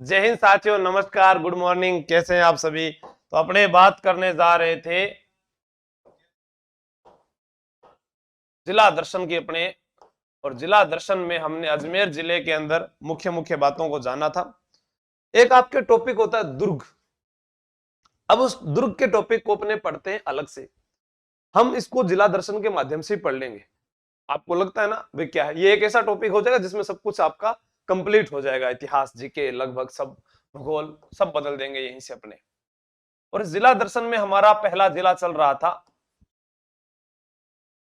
जय हिंद साथियों, नमस्कार, गुड मॉर्निंग। कैसे हैं आप सभी? तो अपने बात करने जा रहे थे जिला दर्शन की अपने। और जिला दर्शन में हमने अजमेर जिले के अंदर मुख्य मुख्य बातों को जाना था। एक आपके टॉपिक होता है दुर्ग। अब उस दुर्ग के टॉपिक को अपने पढ़ते हैं अलग से। हम इसको जिला दर्शन के माध्यम से पढ़ लेंगे। आपको लगता है ना भाई क्या है, ये एक ऐसा टॉपिक हो जाएगा जिसमें सब कुछ आपका कंप्लीट हो जाएगा। इतिहास, जीके, लगभग सब, भूगोल सब बदल देंगे यहीं से अपने। और जिला दर्शन में हमारा पहला जिला चल रहा था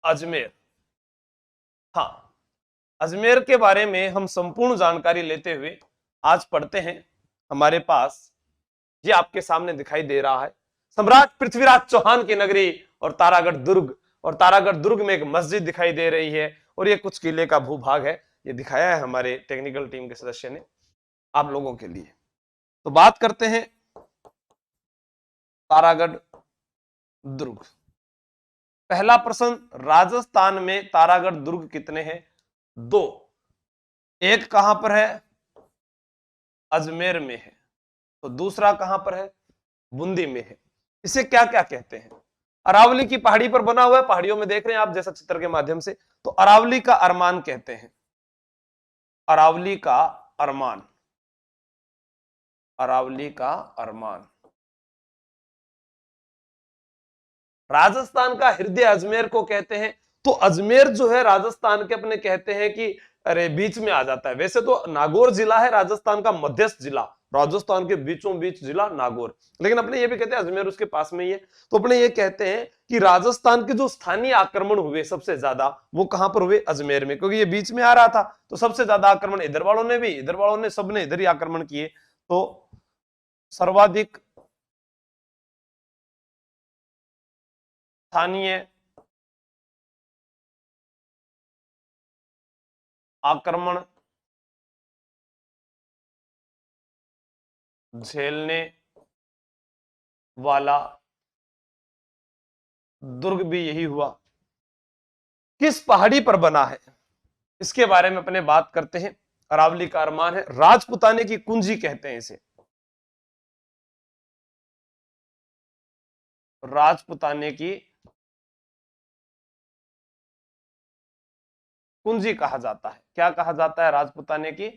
अजमेर। हाँ, अजमेर के बारे में हम संपूर्ण जानकारी लेते हुए आज पढ़ते हैं। हमारे पास ये आपके सामने दिखाई दे रहा है सम्राट पृथ्वीराज चौहान की नगरी और तारागढ़ दुर्ग। और तारागढ़ दुर्ग में एक मस्जिद दिखाई दे रही है और ये कुछ किले का भूभाग है। ये दिखाया है हमारे टेक्निकल टीम के सदस्य ने आप लोगों के लिए। तो बात करते हैं तारागढ़ दुर्ग। पहला प्रश्न, राजस्थान में तारागढ़ दुर्ग कितने हैं? 2। एक कहां पर है? अजमेर में है। तो दूसरा कहां पर है? बूंदी में है। इसे क्या क्या कहते हैं? अरावली की पहाड़ी पर बना हुआ है, पहाड़ियों में देख रहे हैं आप जैसा चित्र के माध्यम से। तो अरावली का अरमान कहते हैं। अरावली का अरमान, अरावली का अरमान। राजस्थान का हृदय अजमेर को कहते हैं। तो अजमेर जो है राजस्थान के अपने कहते हैं कि अरे बीच में आ जाता है। वैसे तो नागौर जिला है राजस्थान का मध्यस्थ जिला, राजस्थान के बीचों बीच जिला नागौर, लेकिन अपने ये भी कहते हैं अजमेर उसके पास में ही है। तो अपने ये कहते हैं कि राजस्थान के जो स्थानीय आक्रमण हुए सबसे ज्यादा वो कहां पर हुए? अजमेर में, क्योंकि ये बीच में आ रहा था। तो सबसे ज्यादा आक्रमण इधर वालों ने भी, इधर वालों ने, सबने इधर ही आक्रमण किए। तो सर्वाधिक स्थानीय आक्रमण झेलने वाला दुर्ग भी यही हुआ। किस पहाड़ी पर बना है इसके बारे में अपने बात करते हैं। अरावली का अरमान है, राजपुताने की कुंजी कहते हैं इसे, राजपुताने की कुंजी कहा जाता है। क्या कहा जाता है? राजपुताने की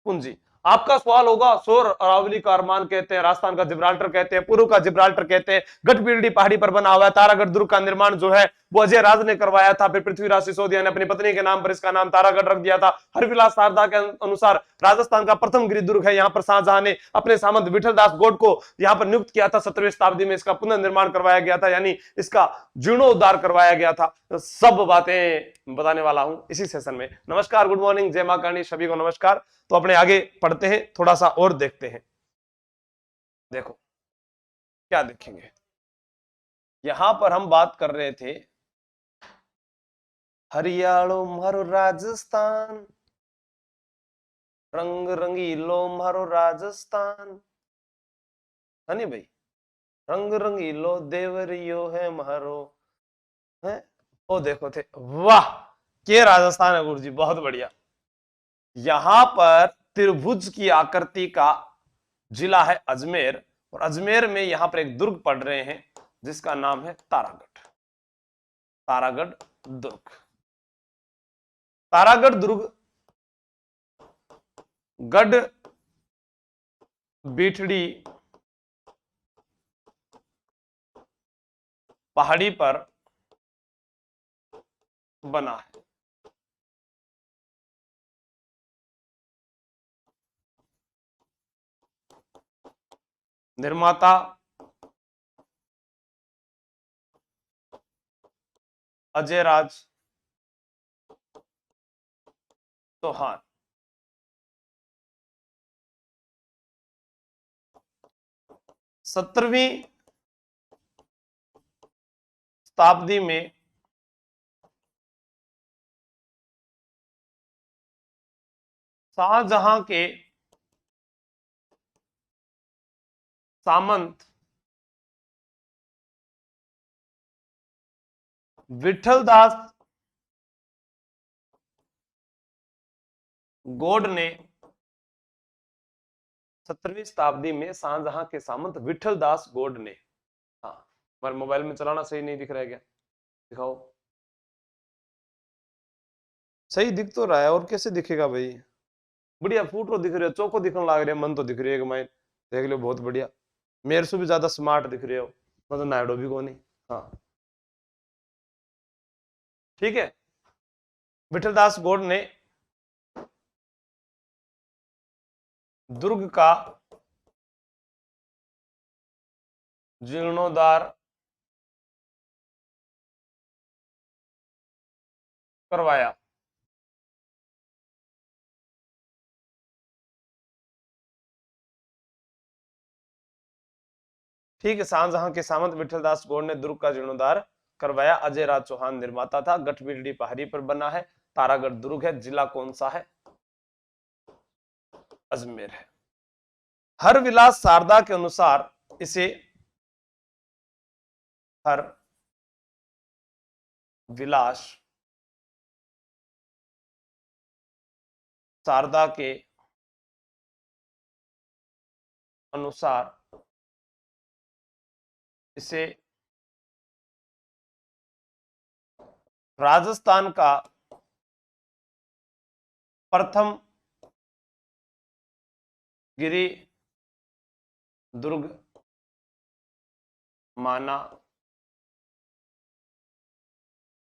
कुंजी। आपका सवाल होगा, सोर अरावली का अरमान कहते हैं, राजस्थान का जिब्राल्टर कहते हैं, पूर्व का जिब्राल्टर कहते हैं, गढ़पीढ़ी पहाड़ी पर बना हुआ है। तारागढ़ दुर्ग का निर्माण जो है वो अजय राज ने करवाया था। फिर पृथ्वीराज सिसोदिया ने अपनी पत्नी के नाम पर इसका नाम तारागढ़ रख दिया था। हरविलास शारदा के अनुसार राजस्थान का प्रथम गिरी दुर्ग है। यहाँ पर शाहजहां ने अपने सामंत विठल दास गोड को यहाँ पर नियुक्त किया था। 17वीं शताब्दी में इसका पुनर्निर्माण करवाया गया था, यानी इसका जीर्णोद्धार करवाया गया था। तो सब बातें बताने वाला हूं इसी सेशन में। नमस्कार, गुड मॉर्निंग, जय मां काली, सभी को नमस्कार। तो अपने आगे पढ़ते हैं, थोड़ा सा और देखते हैं। देखो क्या देखेंगे। यहां पर हम बात कर रहे थे हरियाणो मारो राजस्थान, रंग रंगीलो मारो राजस्थान, है नी भाई? रंग रंगीलो देवरियो है मारो, है। ओ देखो थे, वाह, के राजस्थान है गुरु जी, बहुत बढ़िया। यहां पर त्रिभुज की आकृति का जिला है अजमेर। और अजमेर में यहां पर एक दुर्ग पड़ रहे हैं जिसका नाम है तारागढ़, तारागढ़ दुर्ग। तारागढ़ दुर्ग गढ़ बीठड़ी पहाड़ी पर बना है। 'निर्माता अजय राज चौहान। 17वीं शताब्दी में शाहजहां के सामंत विठल दास गोड ने 17वीं शताब्दी में शाहजहां के सामंत विठल दास गोड ने, हाँ हमारे मोबाइल में चलाना सही नहीं दिख रहा है क्या, दिखाओ। सही दिख तो रहा है, और कैसे दिखेगा भाई, बढ़िया फूटरो दिख रहे हो, चौको दिखने लग रहा है, मन तो दिख रही है कि मैं देख लो बहुत बढ़िया, मेरे से भी ज्यादा स्मार्ट दिख रहे हो, मतलब नायडो भी को नहीं। हाँ ठीक है, विठल दास गोड ने दुर्ग का जीर्णोद्धार करवाया। ठीक है, शाहजहां के सामंत विठलदास गोड ने दुर्ग का जीर्णोद्धार करवाया। अजय राज चौहान निर्माता था। गठबीरडी पहाड़ी पर बना है। तारागढ़ दुर्ग है। जिला कौन सा है? अजमेर है। हर विलास शारदा के अनुसार इसे हर विलास शारदा के अनुसार इसे राजस्थान का प्रथम गिरी दुर्ग माना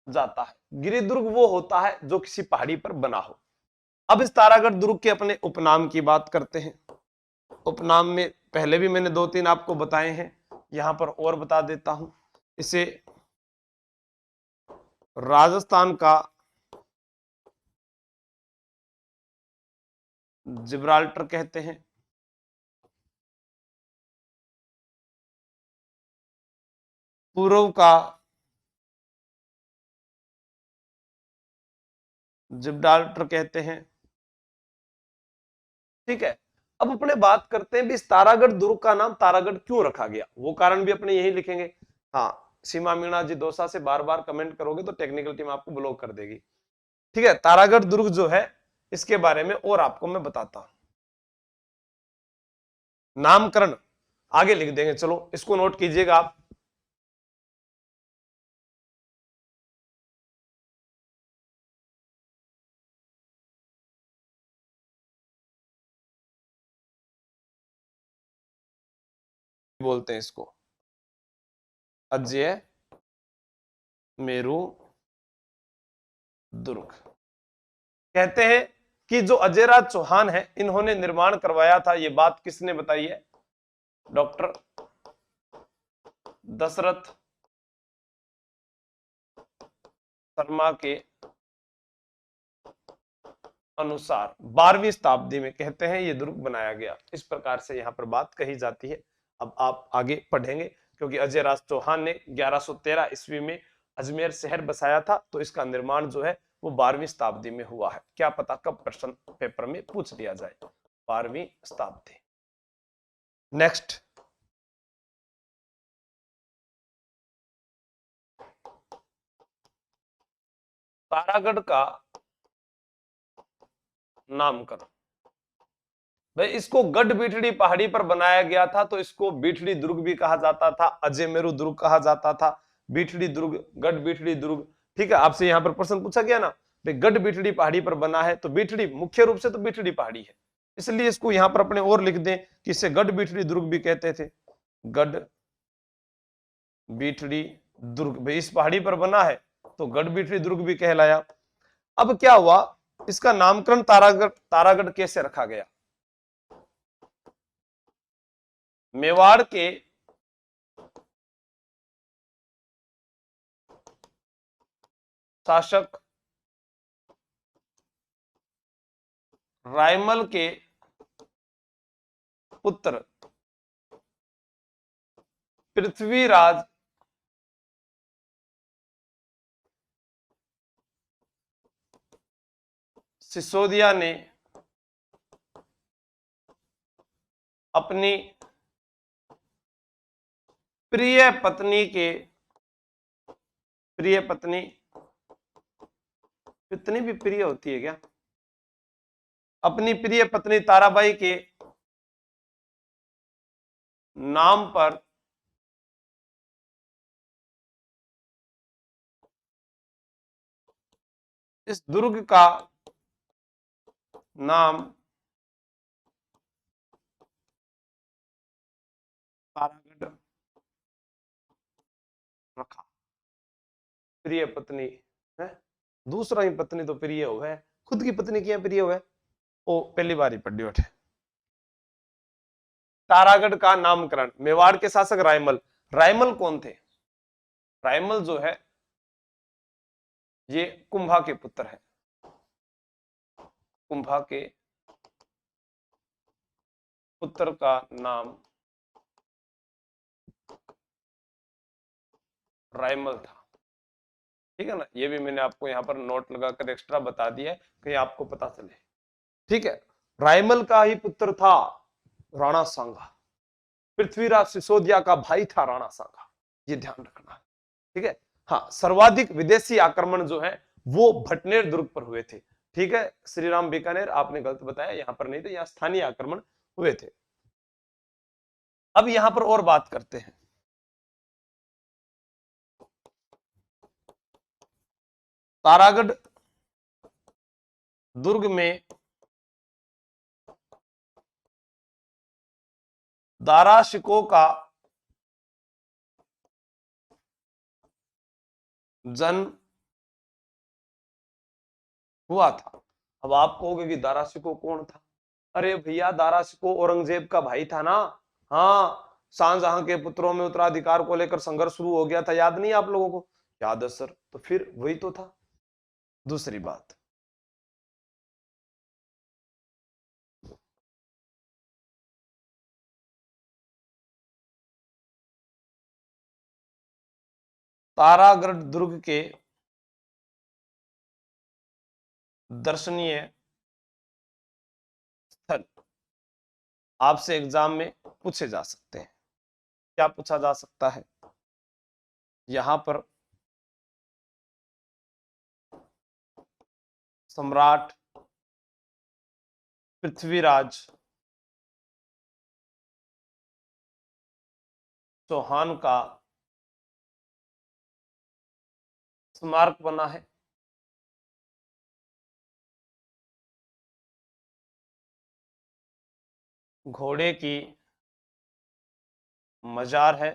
जाता है। गिरी दुर्ग वो होता है जो किसी पहाड़ी पर बना हो। अब इस तारागढ़ दुर्ग के अपने उपनाम की बात करते हैं। उपनाम में पहले भी मैंने 2-3 आपको बताए हैं, यहां पर और बता देता हूं। इसे राजस्थान का जिब्राल्टर कहते हैं। पूर्व का जिब्राल्टर कहते हैं। ठीक है, अब अपने बात करते हैं भी इस तारागढ़ दुर्ग का नाम तारागढ़ क्यों रखा गया, वो कारण भी अपने यही लिखेंगे। हाँ, सीमा मीणा जी दौसा से बार बार कमेंट करोगे तो टेक्निकल टीम आपको ब्लॉक कर देगी। ठीक है, तारागढ़ दुर्ग जो है इसके बारे में और आपको मैं बताता हूं। नामकरण आगे लिख देंगे, चलो इसको नोट कीजिएगा आप। बोलते हैं इसको अजय मेरू दुर्ग। कहते हैं कि जो अजयराज चौहान है इन्होंने निर्माण करवाया था। ये बात किसने बताई है? डॉक्टर दशरथ शर्मा के अनुसार 12वीं शताब्दी में कहते हैं ये दुर्ग बनाया गया। इस प्रकार से यहां पर बात कही जाती है। अब आप आगे पढ़ेंगे, क्योंकि अजयराज चौहान ने 1113 ईस्वी में अजमेर शहर बसाया था, तो इसका निर्माण जो है वो 12वीं शताब्दी में हुआ है। क्या पता कब प्रश्न पेपर में पूछ लिया जाए। 12वीं शताब्दी। नेक्स्ट, तारागढ़ का नामकरण। भाई इसको गढ़ बीठड़ी पहाड़ी पर बनाया गया था, तो इसको बीठड़ी दुर्ग भी कहा जाता था, अजय मेरू दुर्ग कहा जाता था, बीठड़ी दुर्ग, गढ़ बीठड़ी दुर्ग। ठीक है, आपसे यहां पर प्रश्न पूछा गया ना, भाई गढ़ बीठड़ी पहाड़ी पर बना है, तो बीठड़ी मुख्य रूप से तो बीठड़ी पहाड़ी है, इसलिए इसको यहां पर अपने और लिख दें कि इसे गढ़ बीठड़ी दुर्ग भी कहते थे। गढ़ बीठड़ी दुर्ग, भाई इस पहाड़ी पर बना है तो गढ़ बीठड़ी दुर्ग भी कहलाया। अब क्या हुआ, इसका नामकरण तारागढ़ तारागढ़ कैसे रखा गया? मेवाड़ के शासक रायमल के पुत्र पृथ्वीराज सिसोदिया ने अपनी प्रिय पत्नी इतनी भी प्रिय होती है क्या? अपनी प्रिय पत्नी ताराबाई के नाम पर इस दुर्ग का नाम तारागढ़ रखा। प्रिय पत्नी है, दूसरा ही पत्नी तो प्रिय हो है, खुद की पत्नी क्या प्रिय हो है, वो पहली बार ही पढ़ी उठे। तारागढ़ का नामकरण, मेवाड़ के शासक रायमल। रायमल कौन थे? रायमल जो है ये कुंभा के पुत्र है। कुंभा के पुत्र का नाम रायमल था। ठीक है ना, ये भी मैंने आपको यहाँ पर नोट लगाकर एक्स्ट्रा बता दिया है कहीं आपको पता चले। ठीक है, रायमल का ही पुत्र था राणा सांगा। पृथ्वीराज सिसोदिया का भाई था राणा सांगा, ये ध्यान रखना है। ठीक है, हाँ, सर्वाधिक विदेशी आक्रमण जो है वो भटनेर दुर्ग पर हुए थे। ठीक है, श्रीराम बीकानेर आपने गलत बताया, यहां पर नहीं थे, यहाँ स्थानीय आक्रमण हुए थे। अब यहां पर और बात करते हैं। तारागढ़ दुर्ग में दाराशिकों का जन्म हुआ था। अब आप कहोगे कि दाराशिको कौन था? अरे भैया, दाराशिको औरंगजेब का भाई था ना। हाँ, शाहजहां के पुत्रों में उत्तराधिकार को लेकर संघर्ष शुरू हो गया था, याद नहीं आप लोगों को? याद है सर, तो फिर वही तो था। दूसरी बात, तारागढ़ दुर्ग के दर्शनीय स्थल आपसे एग्जाम में पूछे जा सकते हैं। क्या पूछा जा सकता है? यहां पर सम्राट पृथ्वीराज चौहान का स्मारक बना है। घोड़े की मजार है।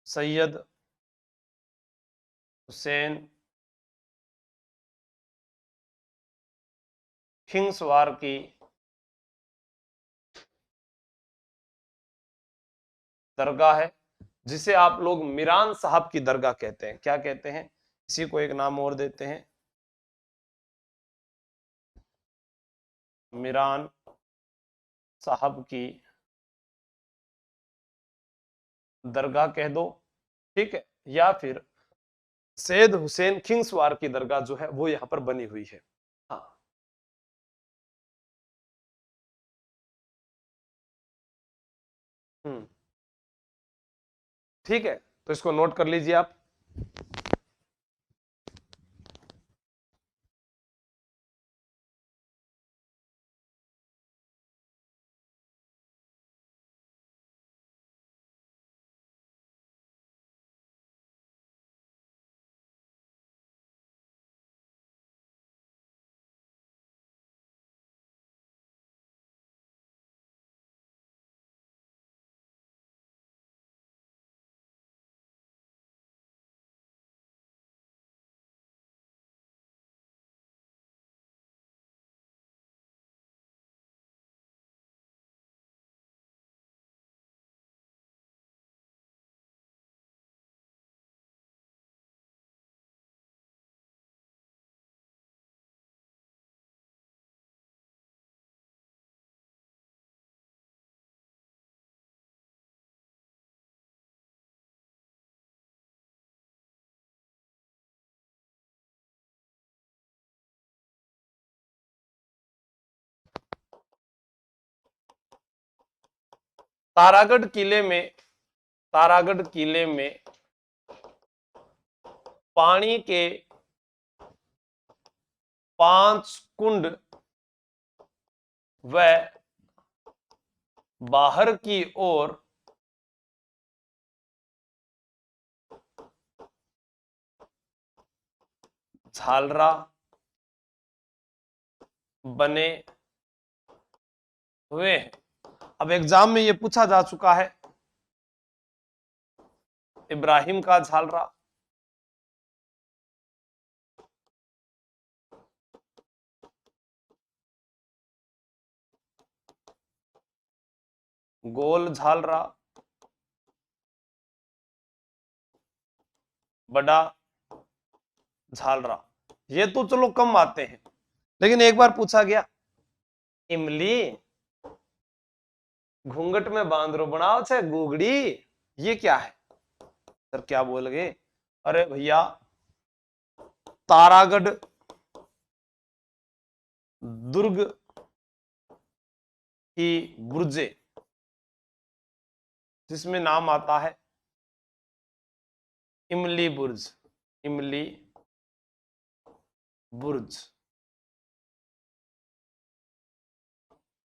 सैयद हुसैन खिंगसवार की दरगाह है, जिसे आप लोग मीरान साहब की दरगाह कहते हैं। क्या कहते हैं? इसी को एक नाम और देते हैं, मीरान साहब की दरगाह कह दो। ठीक है, या फिर सैयद हुसैन खिंगसवार की दरगाह जो है वो यहां पर बनी हुई है। हाँ, ठीक है, तो इसको नोट कर लीजिए आप। तारागढ़ किले में, तारागढ़ किले में पानी के 5 कुंड व बाहर की ओर झालरा बने हुए। अब एग्जाम में ये पूछा जा चुका है, इब्राहिम का झालरा, गोल झालरा, बड़ा झालरा, ये तो चलो कम आते हैं। लेकिन एक बार पूछा गया, इमली घूंघट में बांदरो बनाओ छे गुगड़ी, ये क्या है? सर क्या बोल गए? अरे भैया तारागढ़ दुर्ग की बुर्जे, जिसमें नाम आता है इमली बुर्ज, इमली बुर्ज,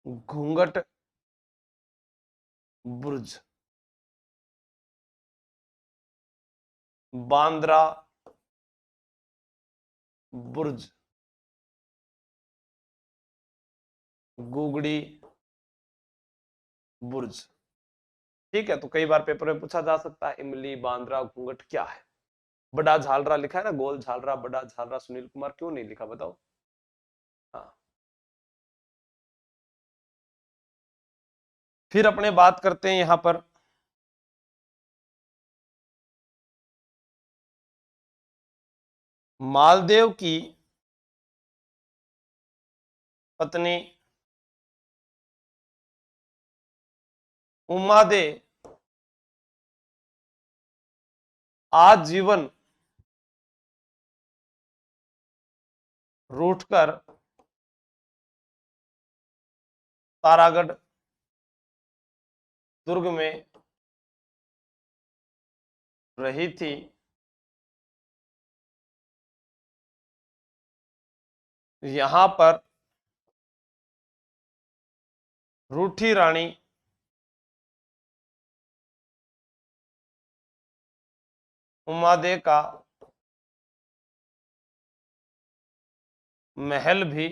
घूंघट बुर्ज, बांद्रा बुर्ज, गुगड़ी बुर्ज। ठीक है, तो कई बार पेपर में पूछा जा सकता है इमली, बांद्रा, घूंघट क्या है? बड़ा झालरा लिखा है ना, गोल झालरा, बड़ा झालरा, सुनील कुमार क्यों नहीं लिखा बताओ? हाँ, फिर अपने बात करते हैं यहां पर मालदेव की पत्नी उमादे आजीवन रूठकर तारागढ़ दुर्ग में रही थी। यहां पर रूठी रानी उमादे का महल भी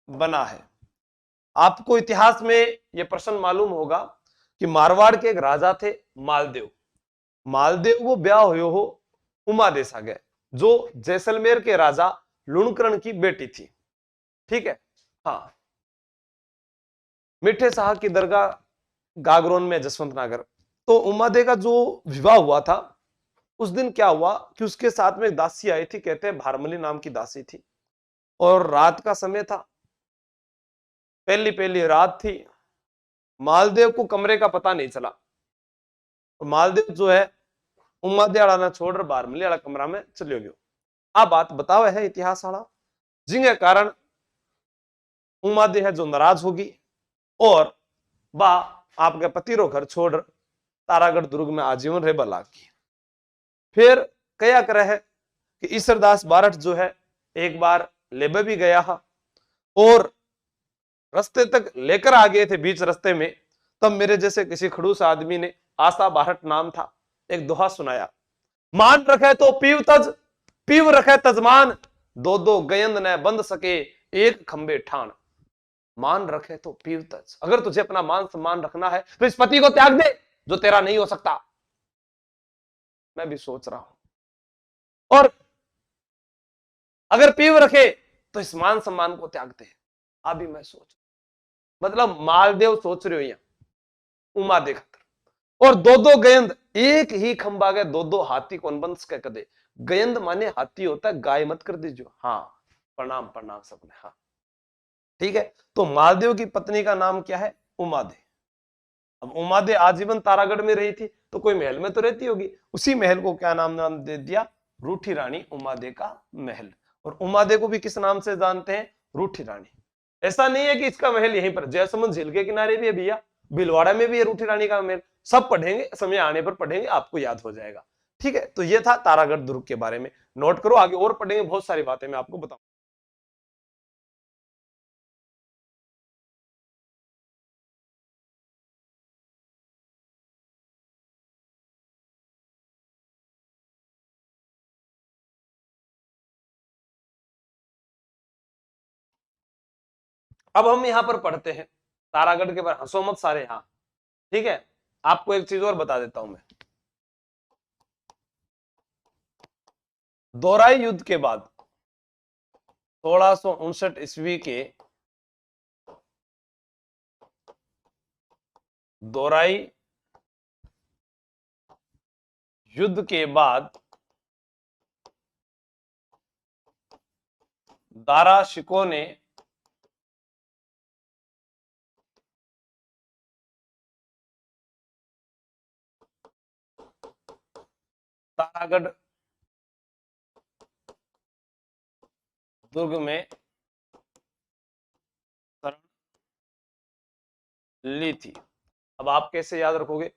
बना है। आपको इतिहास में यह प्रश्न मालूम होगा कि मारवाड़ के एक राजा थे मालदेव। मालदेव वो ब्याह हुए हो उमादे सागे, जो जैसलमेर के राजा लुणकरण की बेटी थी। ठीक है, हाँ, मिठे शाह की दरगाह गागरोन में जसवंत नगर। तो उमादे का जो विवाह हुआ था, उस दिन क्या हुआ कि उसके साथ में एक दासी आई थी, कहते हैं भारमली नाम की दासी थी, और रात का समय था, पहली पहली रात थी। मालदेव को कमरे का पता नहीं चला, तो मालदेव जो है उमादे वाला ना छोड़ भारमली वाला कमरा में चलियो गयो। आ बात बताओ है इतिहास वाला, जिंगे कारण उमादे है जो नाराज होगी और बा आपके पति रो घर छोड़ तारागढ़ दुर्ग में आजीवन रह लागी। फिर क्या करे है कि ईश्वरदास बारठ जो है एक बार लेबे भी गया है, और रास्ते तक लेकर आ गए थे, बीच रास्ते में तब मेरे जैसे किसी खड़ूस आदमी ने, आशा बारठ नाम था, एक दोहा सुनाया, मान रखे तो पीव तज, पीव रखे तजमान, दो दो गयंद न बंद सके एक खंबे ठान। मान रखे तो पीव तज, अगर तुझे अपना मान सम्मान रखना है तो इस पति को त्याग दे जो तेरा नहीं हो सकता। मैं भी सोच रहा हूं, और अगर पीव रखे तो इस मान सम्मान को त्याग दे। अभी मैं सोच, मतलब मालदेव सोच रहे हो यहां उमा दे खतर, और दो दो गयंद एक ही खंबा गए, दो दो हाथी कौन बंद सके कदे। गयंद माने हाथी होता है, गाय मत कर दीजिए। हाँ, प्रणाम प्रणाम सबने। हाँ ठीक है, तो मालदेव की पत्नी का नाम क्या है? उमादे। अब उमादे आजीवन तारागढ़ में रही थी, तो कोई महल में तो रहती होगी, उसी महल को क्या नाम दे दिया? रूठी रानी उमादे का महल। और उमादे को भी किस नाम से जानते हैं? रूठी रानी। ऐसा नहीं है कि इसका महल यहीं पर, जयसमंद झील के किनारे भी है भैया, भीलवाड़ा में भी है रूठी रानी का महल। सब पढ़ेंगे, समय आने पर पढ़ेंगे, आपको याद हो जाएगा। ठीक है, तो ये था तारागढ़ दुर्ग के बारे में। नोट करो, आगे और पढ़ेंगे, बहुत सारी बातें मैं आपको बताऊं। अब हम यहां पर पढ़ते हैं तारागढ़ के बारे, हंसो मत सारे यहां, ठीक है। आपको एक चीज और बता देता हूं मैं, दोराई युद्ध के बाद 1659 के दोराई युद्ध के बाद दारा शिकोह ने तारागढ़ दुर्ग में शरण ली थी। अब आप कैसे याद रखोगे,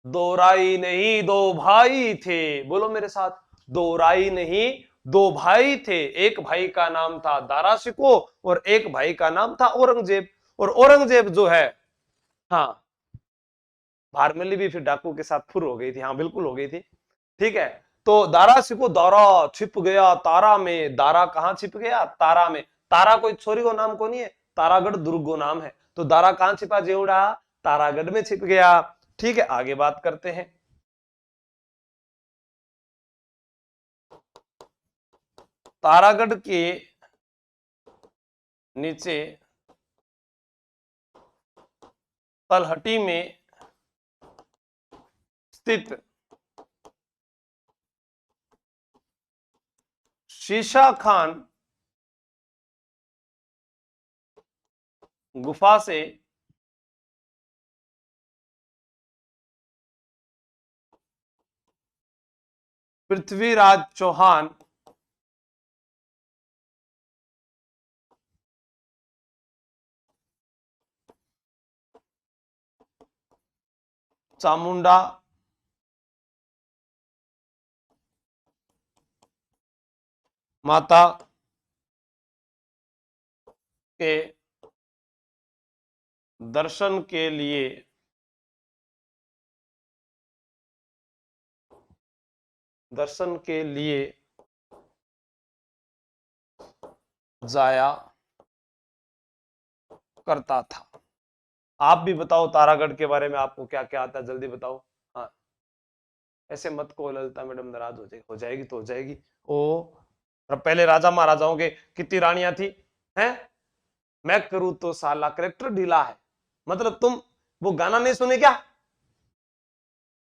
दोराई नहीं दो भाई थे, बोलो मेरे साथ, दोराई नहीं दो भाई थे, एक भाई का नाम था दारा शिकोह और एक भाई का नाम था औरंगजेब। और औरंगजेब जो है, हाँ, भारमली भी फिर डाकू के साथ फुर हो गई थी, हाँ बिल्कुल हो गई थी, ठीक है। तो दारा सिको, दारा छिप गया तारा में, दारा कहां छिप गया, तारा में। तारा कोई छोरी को नाम को नहीं है, तारागढ़ दुर्ग को नाम है। तो दारा कहां छिपा जेवड़ा, तारागढ़ में छिप गया, ठीक है। आगे बात करते हैं, तारागढ़ के नीचे तलहटी में स्थित शीशा खान गुफा से पृथ्वीराज चौहान चामुंडा माता के दर्शन के लिए जाया करता था। आप भी बताओ तारागढ़ के बारे में आपको क्या क्या आता है, जल्दी बताओ। हाँ, ऐसे मत को ललिता मैडम नाराज हो जाएगी, हो जाएगी तो हो जाएगी। ओ, और पहले राजा महाराजाओं के कितनी रानियां थी, हैं? मैं करूँ तो साला करेक्टर ढीला है, मतलब तुम वो गाना नहीं सुने क्या?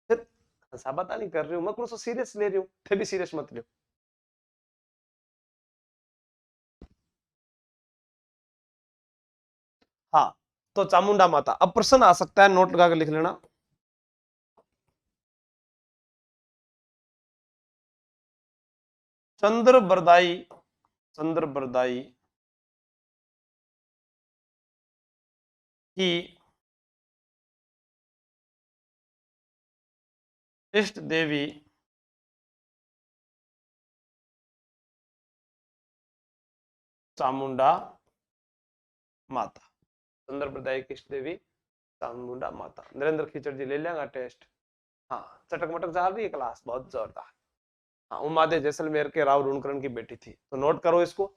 फिर ऐसा बता नहीं कर रही हूँ मैं, कुछ सीरियस ले रही हूँ, फिर भी सीरियस मत लियो। हाँ, तो चामुंडा माता, अब प्रश्न आ सकता है, नोट लगा के लिख लेना। चंद्र बरदाई, चंद्र बरदाई की इष्ट देवी चामुंडा माता, चंद्र बरदाई की इष्ट देवी चामुंडा माता। नरेंद्र खीचड़ जी ले लेगा टेस्ट। हाँ, चटक मटक जा रही है क्लास, बहुत जोरदार। हाँ, उमादे जैसलमेर के राव रुणकरण की बेटी थी, तो नोट करो इसको।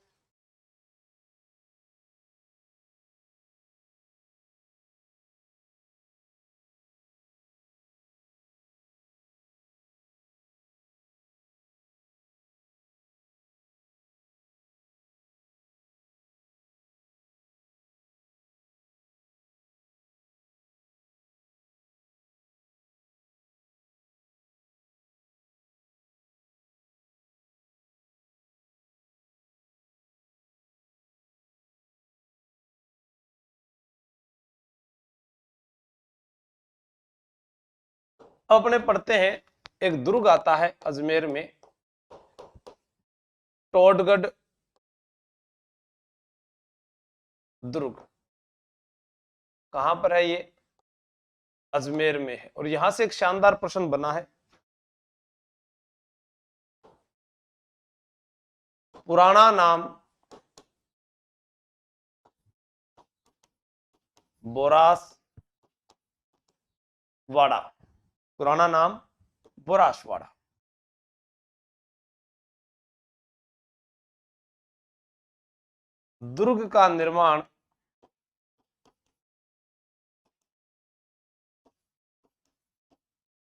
अपने पढ़ते हैं, एक दुर्ग आता है अजमेर में, टोडगढ़ दुर्ग। कहां पर है ये? अजमेर में है। और यहां से एक शानदार प्रश्न बना है, पुराना नाम बोरासवाड़ा, पुराना नाम बोरासवाड़ा। दुर्ग का निर्माण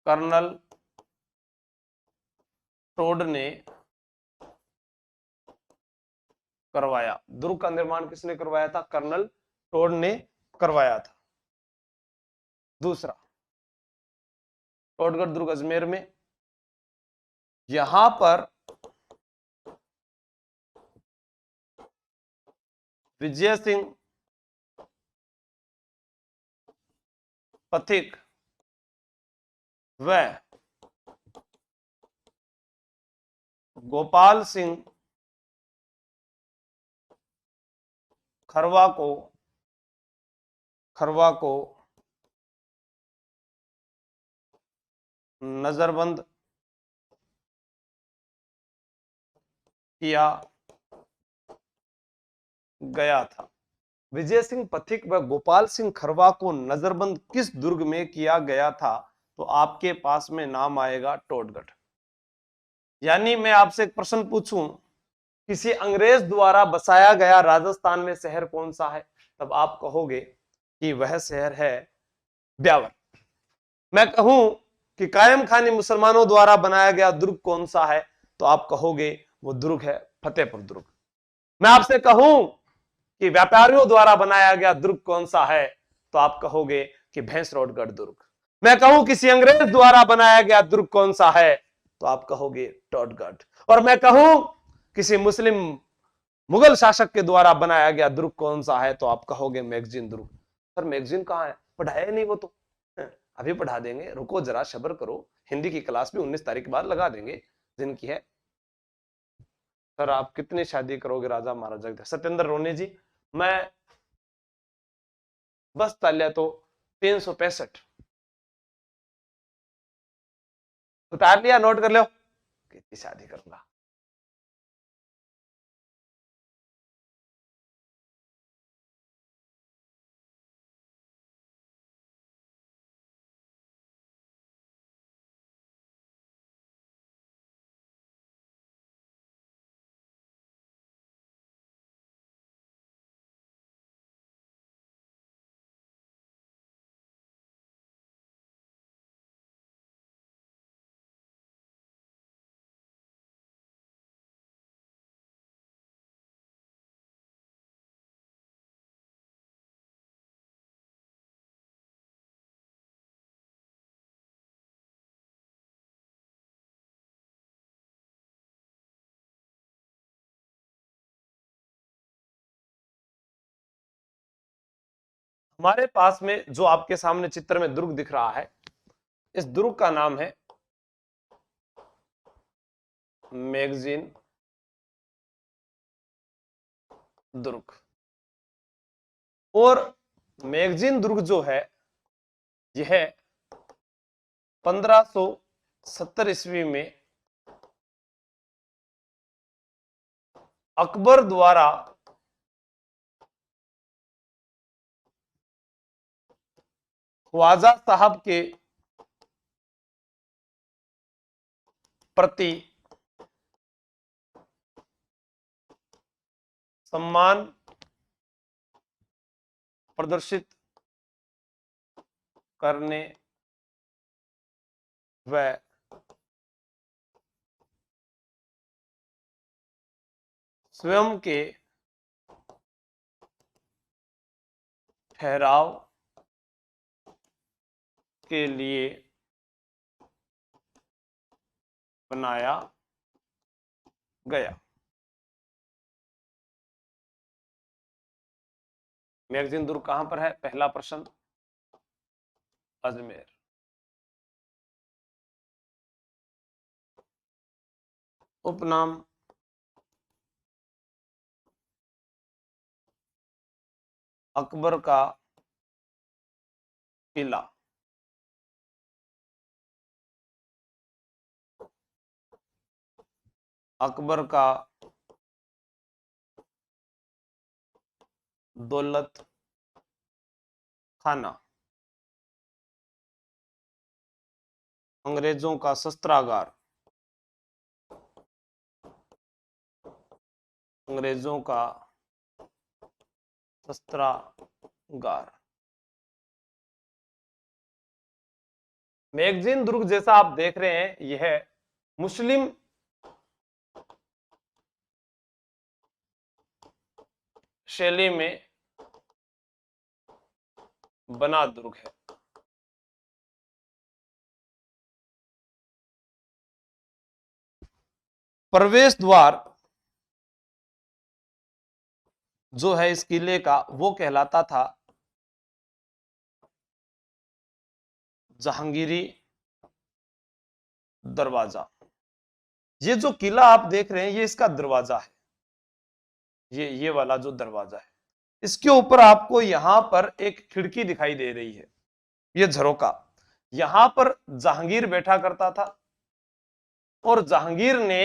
कर्नल टोड ने करवाया। दुर्ग का निर्माण किसने करवाया था? कर्नल टोड ने करवाया था। दूसरा, टोडगढ़ दुर्ग अजमेर में, यहां पर विजय सिंह पथिक व गोपाल सिंह खरवा को नजरबंद किया गया था। विजय सिंह पथिक व गोपाल सिंह खरवा को नजरबंद किस दुर्ग में किया गया था? तो आपके पास में नाम आएगा टोडगढ़। यानी मैं आपसे एक प्रश्न पूछूं, किसी अंग्रेज द्वारा बसाया गया राजस्थान में शहर कौन सा है? तब आप कहोगे कि वह शहर है ब्यावर। मैं कहूं कि कायम खानी मुसलमानों द्वारा बनाया गया दुर्ग कौन सा है? तो आप कहोगे वो दुर्ग है फतेहपुर दुर्ग। मैं आपसे कहूं कि व्यापारियों द्वारा बनाया गया दुर्ग कौन सा है? तो आप कहोगे कि भैंसरोडगढ़ दुर्ग। मैं कहूं किसी अंग्रेज द्वारा बनाया गया दुर्ग कौन सा है? तो आप कहोगे टोडगढ़। और मैं कहूं किसी मुस्लिम मुगल शासक के द्वारा बनाया गया दुर्ग कौन सा है? तो आप कहोगे मैगजीन दुर्ग। सर मैगजीन कहां है? पढ़ाया नहीं वो तो। अभी पढ़ा देंगे, रुको जरा सब्र करो। हिंदी की क्लास भी 19 तारीख के बाद लगा देंगे जिनकी है। सर आप कितनी शादी करोगे राजा महाराजा के? सत्येंद्र रोनी जी, मैं बस ताल्या तो 365 उतार लिया, नोट कर लो। कितनी शादी करूंगा? हमारे पास में जो आपके सामने चित्र में दुर्ग दिख रहा है, इस दुर्ग का नाम है मैगजीन दुर्ग। और मैगजीन दुर्ग जो है यह 1570 ईस्वी में अकबर द्वारा ख्वाजा साहब के प्रति सम्मान प्रदर्शित करने व स्वयं के ठहराव के लिए बनाया गया। मैगजीन दुर्ग कहां पर है? पहला प्रश्न, अजमेर। उपनाम अकबर का किला। अकबर का दौलत खाना, अंग्रेजों का शस्त्रागार, अंग्रेजों का शस्त्रागार। मैगजीन दुर्ग जैसा आप देख रहे हैं, यह मुस्लिम शैली में बना दुर्ग है। प्रवेश द्वार जो है इस किले का वो कहलाता था जहांगीरी दरवाजा। ये जो किला आप देख रहे हैं ये इसका दरवाजा है, ये वाला जो दरवाजा है, इसके ऊपर आपको यहां पर एक खिड़की दिखाई दे रही है, ये झरोका। यहां पर जहांगीर बैठा करता था और जहांगीर ने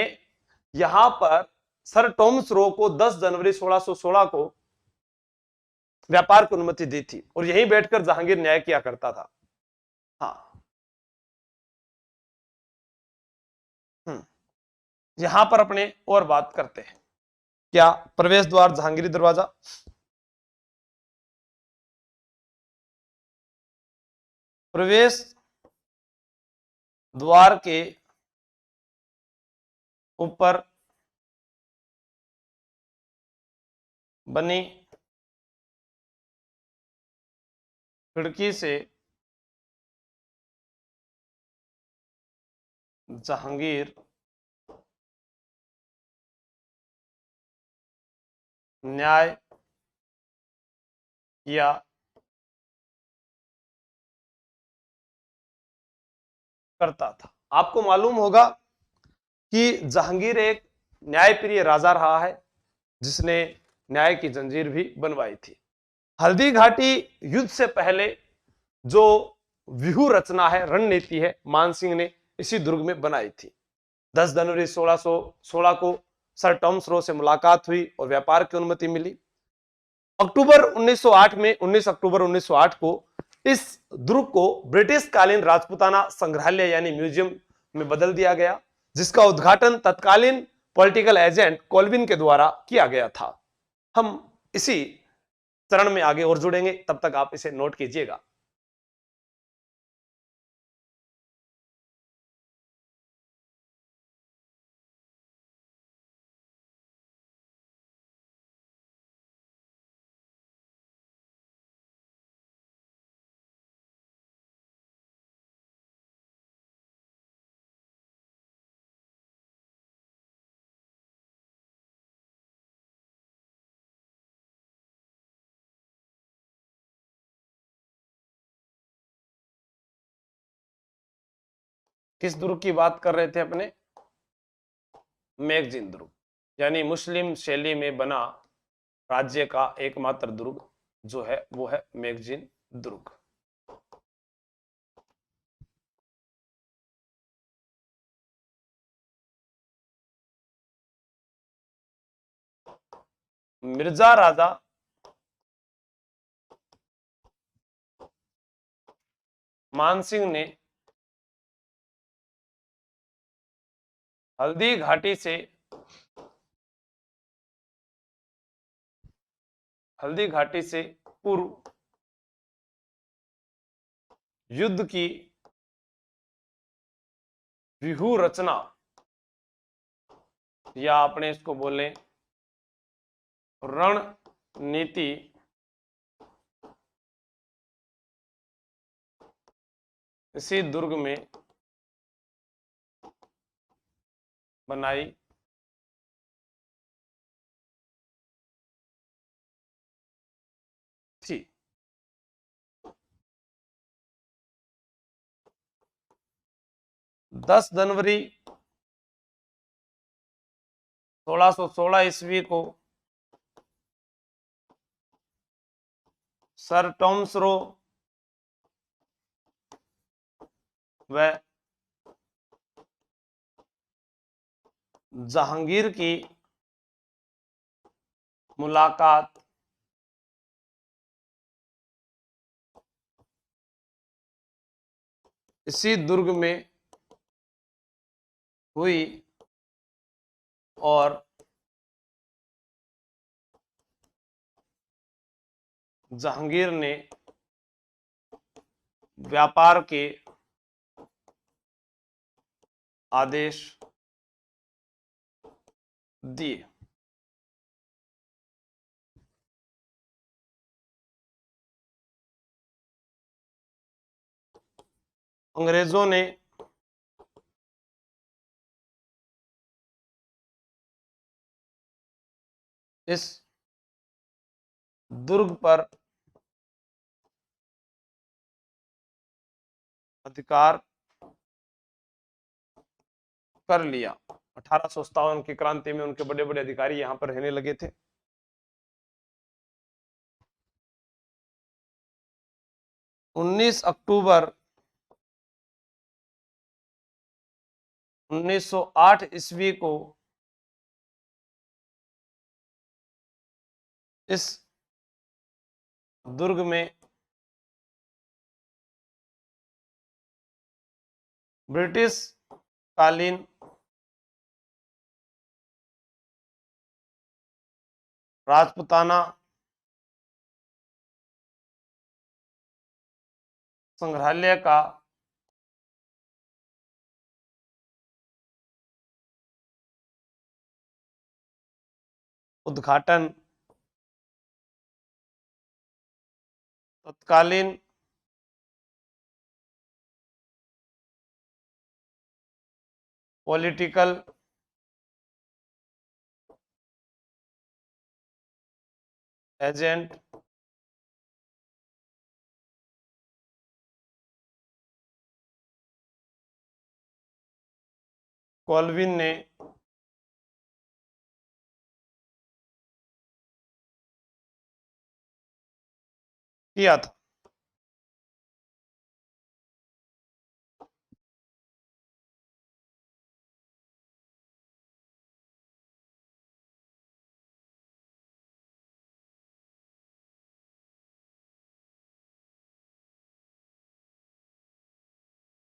यहां पर सर टॉमस रो को 10 जनवरी 1616 को व्यापार की अनुमति दी थी और यहीं बैठकर जहांगीर न्याय किया करता था। हाँ, यहां पर अपने और बात करते हैं। क्या प्रवेश द्वार जहांगीरी दरवाजा, प्रवेश द्वार के ऊपर बनी खिड़की से जहांगीर न्याय किया करता था। आपको मालूम होगा कि जहांगीर एक न्यायप्रिय राजा रहा है जिसने न्याय की जंजीर भी बनवाई थी। हल्दी घाटी युद्ध से पहले जो व्यूह रचना है, रणनीति है, मानसिंह ने इसी दुर्ग में बनाई थी। 10 जनवरी 1616 को सर टॉमस रो से मुलाकात हुई और व्यापार की अनुमति मिली। अक्टूबर 1908 में 19 अक्टूबर 1908 को इस दुर्ग को ब्रिटिश कालीन राजपूताना संग्रहालय यानी म्यूजियम में बदल दिया गया, जिसका उद्घाटन तत्कालीन पॉलिटिकल एजेंट कोल्विन के द्वारा किया गया था। हम इसी चरण में आगे और जुड़ेंगे, तब तक आप इसे नोट कीजिएगा। किस दुर्ग की बात कर रहे थे अपने? मैगजीन दुर्ग, यानी मुस्लिम शैली में बना राज्य का एकमात्र दुर्ग जो है वो है मैगजीन दुर्ग। मिर्जा राजा मानसिंह ने हल्दी घाटी से पूर्व युद्ध की व्यूह रचना, या अपने इसको बोलें रणनीति, इसी दुर्ग में बनाई थी। 10 जनवरी 1616 ईस्वी को सर टॉमस रो व जहांगीर की मुलाकात इसी दुर्ग में हुई और जहांगीर ने व्यापार के आदेश दिए। अंग्रेजों ने इस दुर्ग पर अधिकार कर लिया। 1857 की क्रांति में उनके बड़े बड़े अधिकारी यहां पर रहने लगे थे। 19 अक्टूबर 1908 ईस्वी को इस दुर्ग में ब्रिटिश कालीन राजपूताना संग्रहालय का उद्घाटन तत्कालीन पॉलिटिकल एजेंट कॉल्विन ने किया था।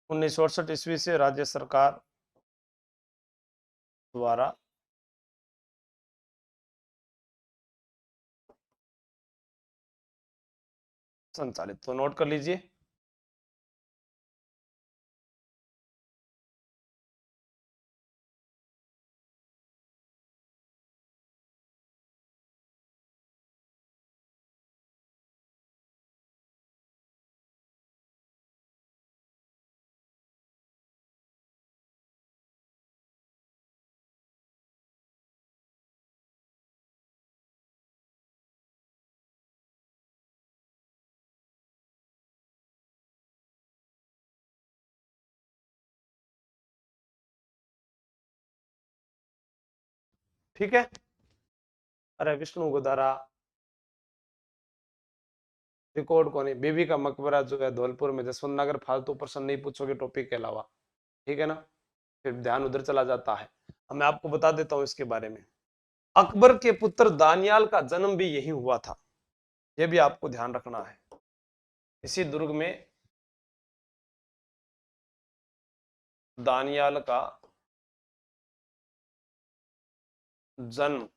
उन्नीस सौ 68 ईस्वी से राज्य सरकार द्वारा संचालित। तो नोट कर लीजिए। ठीक है। अरे विष्णु गोदारा रिकॉर्ड को नहीं, बीबी का मकबरा जो है धौलपुर में, जसवंत नगर, फालतू प्रश्न नहीं पूछोगे टॉपिक के अलावा, ठीक है ना, फिर ध्यान उधर चला जाता है। अब मैं आपको बता देता हूं इसके बारे में। अकबर के पुत्र दानियाल का जन्म भी यही हुआ था, यह भी आपको ध्यान रखना है। इसी दुर्ग में दानियाल का जन्म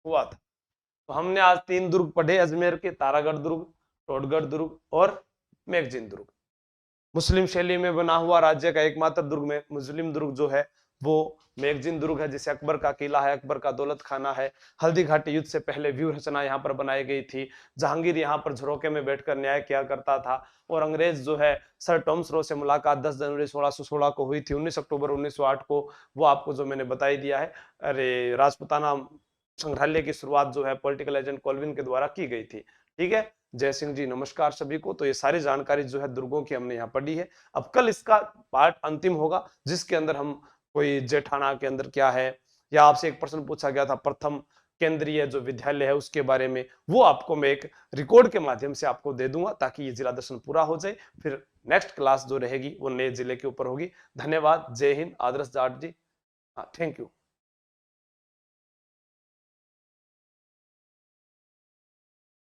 हुआ था। तो हमने आज 3 दुर्ग पढ़े अजमेर के, तारागढ़ दुर्ग, टोडगढ़ दुर्ग और मैगजीन दुर्ग। मुस्लिम शैली में बना हुआ राज्य का एकमात्र दुर्ग में मुस्लिम दुर्ग जो है वो मैगजीन दुर्ग है, जिसे अकबर का किला है, अकबर का दौलत खाना है। हल्दी घाटी युद्ध से पहले व्यू रचना यहाँ पर बनाई गई थी। जहांगीर यहाँ पर झरोके में बैठकर न्याय किया करता था। और अंग्रेज जो है सर टॉमस रो से मुलाकात 10 जनवरी 1616 को हुई थी। 19 अक्टूबर 1908 को वो आपको जो मैंने बताई दिया है। अरे राजपूताना संग्रहालय की शुरुआत जो है पॉलिटिकल एजेंट कॉल्विन के द्वारा की गई थी। ठीक है, जय सिंह जी, नमस्कार सभी को। तो ये सारी जानकारी जो है दुर्गों की हमने यहाँ पढ़ी है। अब कल इसका पार्ट अंतिम होगा, जिसके अंदर हम कोई जेठाना के अंदर क्या है, या आपसे एक प्रश्न पूछा गया था प्रथम केंद्रीय जो विद्यालय है उसके बारे में, वो आपको मैं एक रिकॉर्ड के माध्यम से आपको दे दूंगा ताकि ये जिला दर्शन पूरा हो जाए। फिर नेक्स्ट क्लास जो रहेगी वो नए जिले के ऊपर होगी। धन्यवाद, जय हिंद, आदर्श जाट जी, हाँ थैंक यू।